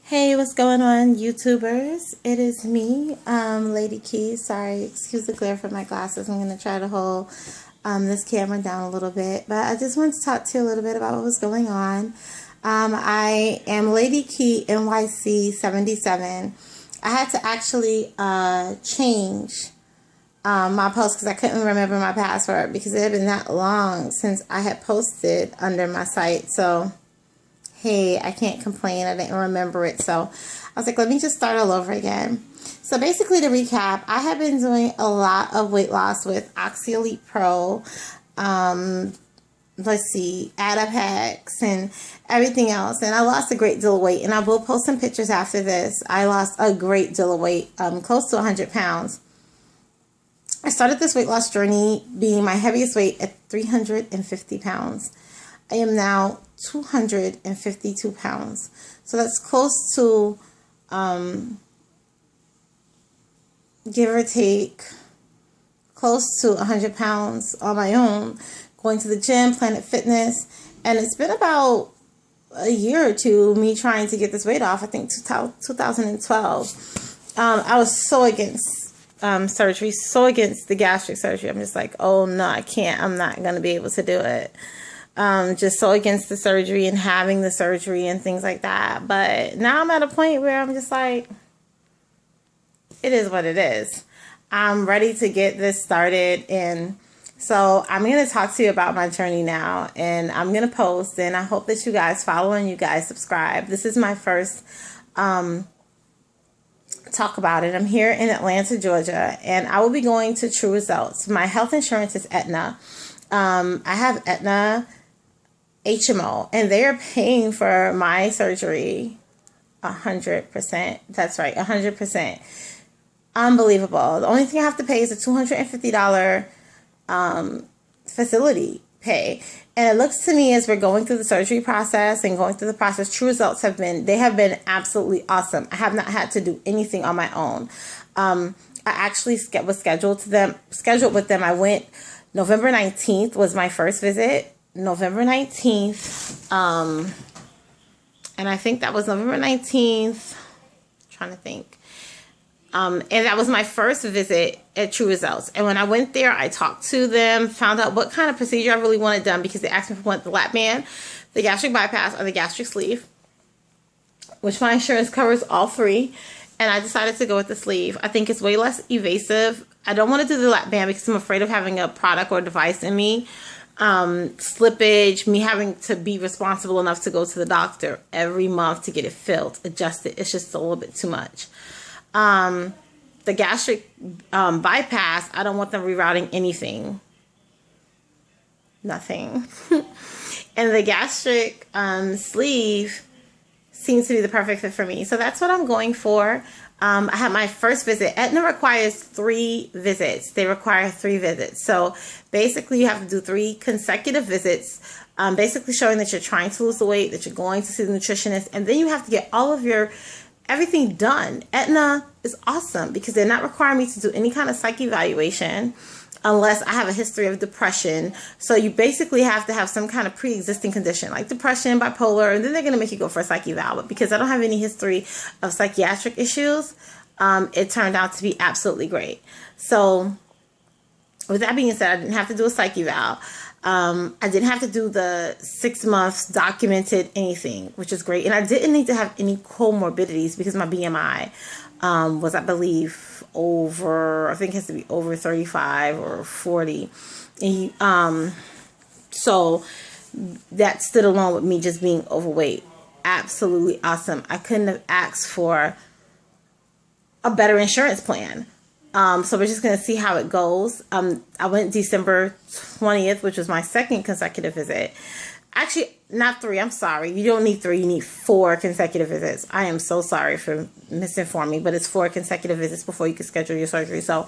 Hey, what's going on, YouTubers? It is me, Lady Key. Sorry, excuse the glare from my glasses. I'm going to try to hold this camera down a little bit. But I just wanted to talk to you a little bit about what was going on. I am Lady Key NYC 77. I had to actually change my post because I couldn't remember my password because it had been that long since I had posted under my site. So hey, I can't complain. I didn't remember it. So I was like, let me just start all over again. So basically, to recap, I have been doing a lot of weight loss with Oxy Elite Pro, let's see, Adapex and everything else. And I lost a great deal of weight. And I will post some pictures after this. I lost a great deal of weight, close to 100 pounds. I started this weight loss journey being my heaviest weight at 350 pounds. I am now 252 pounds. So that's close to, give or take, close to 100 pounds on my own, going to the gym, Planet Fitness. And it's been about a year or two, me trying to get this weight off. I think 2012. I was so against surgery, so against the gastric surgery. I'm just like, oh no, I can't. I'm not going to be able to do it. Just so against the surgery and having the surgery and things like that. But now I'm at a point where I'm just like, it is what it is. I'm ready to get this started. And so I'm going to talk to you about my journey now. And I'm going to post. And I hope that you guys follow and you guys subscribe. This is my first talk about it. I'm here in Atlanta, Georgia. And I will be going to True Results. My health insurance is Aetna. I have Aetna HMO, and they're paying for my surgery 100%. That's right, 100%. Unbelievable. The only thing I have to pay is a $250 facility pay. And it looks to me as we're going through the surgery process and going through the process, True Results have been absolutely awesome. I have not had to do anything on my own. I actually was scheduled with them. I went November 19th was my first visit. November 19th. And I think that was November 19th. Trying to think. And that was my first visit at True Results. And when I went there, I talked to them, found out what kind of procedure I really wanted done because they asked me if I wanted the lap band, the gastric bypass, or the gastric sleeve, which my insurance covers all three. And I decided to go with the sleeve. I think it's way less evasive. I don't want to do the lap band because I'm afraid of having a product or device in me. Slippage, me having to be responsible enough to go to the doctor every month to get it filled, adjusted. It's just a little bit too much. The gastric bypass, I don't want them rerouting anything. Nothing. And the gastric sleeve seems to be the perfect fit for me. So that's what I'm going for. I had my first visit. Aetna requires 3 visits. They require 3 visits. So basically you have to do 3 consecutive visits, basically showing that you're trying to lose the weight, that you're going to see the nutritionist, and then you have to get all of everything done. Aetna is awesome because they're not requiring me to do any kind of psych evaluation unless I have a history of depression. So you basically have to have some kind of pre-existing condition like depression, bipolar, and then they're going to make you go for a psych eval. But because I don't have any history of psychiatric issues, it turned out to be absolutely great. So with that being said, I didn't have to do a psych eval. I didn't have to do the 6 months documented anything, which is great. And I didn't need to have any comorbidities because my BMI was, I believe, I think it has to be over 35 or 40. And so that stood alone with me just being overweight. Absolutely awesome. I couldn't have asked for a better insurance plan. So we're just going to see how it goes. I went December 20th, which was my second consecutive visit. Actually, not 3. I'm sorry. You don't need 3. You need 4 consecutive visits. I am so sorry for misinforming, but it's 4 consecutive visits before you can schedule your surgery. So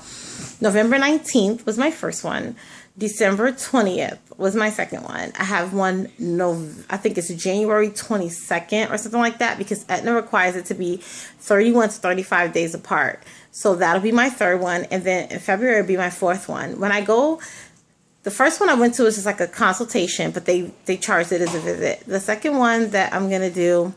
November 19th was my first one. December 20th was my second one. I have one, I think it's January 22nd or something like that because Aetna requires it to be 31 to 35 days apart. So that'll be my third one. And then in February will be my 4th one. When I go, the first one I went to was just like a consultation, but they charged it as a visit. The second one that I'm going to do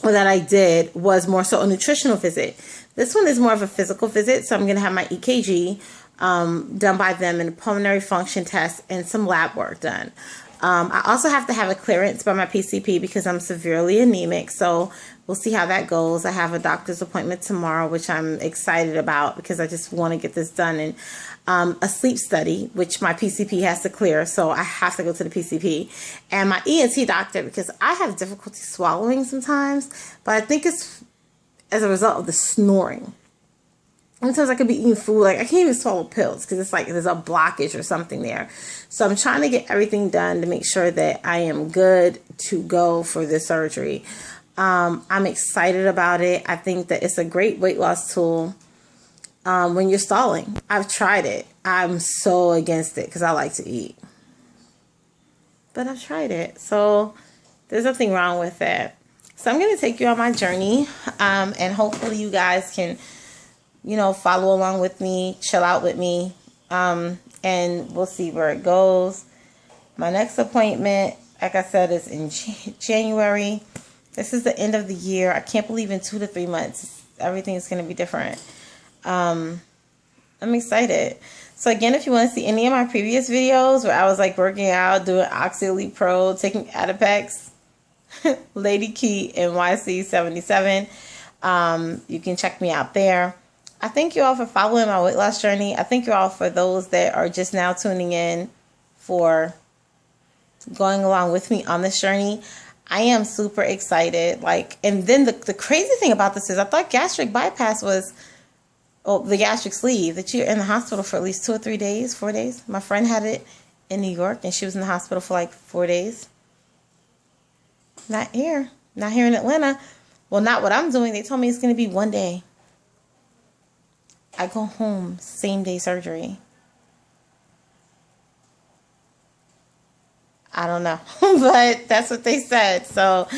or that I did, was more so a nutritional visit. This one is more of a physical visit, so I'm going to have my EKG done by them and a pulmonary function test and some lab work done. I also have to have a clearance by my PCP because I'm severely anemic, so we'll see how that goes. I have a doctor's appointment tomorrow, which I'm excited about because I just want to get this done, and a sleep study, which my PCP has to clear, so I have to go to the PCP, and my ENT doctor because I have difficulty swallowing sometimes, but I think it's as a result of the snoring. Sometimes I could be eating food, like I can't even swallow pills because it's like there's a blockage or something there. So I'm trying to get everything done to make sure that I am good to go for this surgery. I'm excited about it. I think that it's a great weight loss tool when you're stalling. I've tried it. I'm so against it because I like to eat. But I've tried it. So there's nothing wrong with that. So I'm going to take you on my journey, and hopefully you guys can, you know, follow along with me, chill out with me, and we'll see where it goes. My next appointment, like I said, is in January. This is the end of the year. I can't believe in 2 to 3 months, everything is going to be different. I'm excited. So again, if you want to see any of my previous videos where I was like working out, doing Oxy Elite Pro, taking Adipex, Lady Key NYC77, you can check me out there. I thank you all for following my weight loss journey. I thank you all for those that are just now tuning in for going along with me on this journey. I am super excited. And then the crazy thing about this is I thought gastric bypass was, the gastric sleeve, that you're in the hospital for at least 2 or 3 days, 4 days. My friend had it in New York and she was in the hospital for like 4 days. Not here in Atlanta. Well, not what I'm doing. They told me it's going to be 1 day. I go home, same day surgery. I don't know, but that's what they said. So,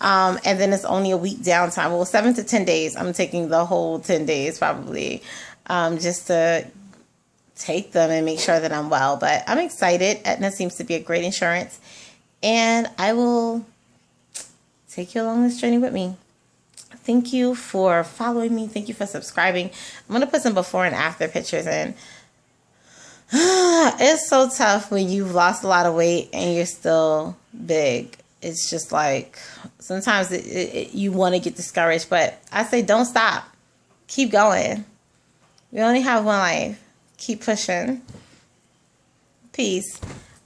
and then it's only a week downtime. Well, 7 to 10 days. I'm taking the whole 10 days probably, just to take them and make sure that I'm well. But I'm excited. Aetna seems to be a great insurance, and I will take you along this journey with me. Thank you for following me. Thank you for subscribing. I'm going to put some before and after pictures in. It's so tough when you've lost a lot of weight and you're still big. It's just like sometimes you want to get discouraged, but I say don't stop. Keep going. We only have one life. Keep pushing. Peace.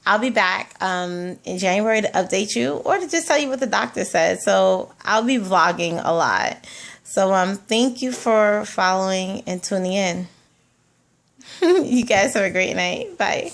I'll be back in January to update you or to just tell you what the doctor said. So I'll be vlogging a lot. So thank you for following and tuning in. You guys have a great night. Bye.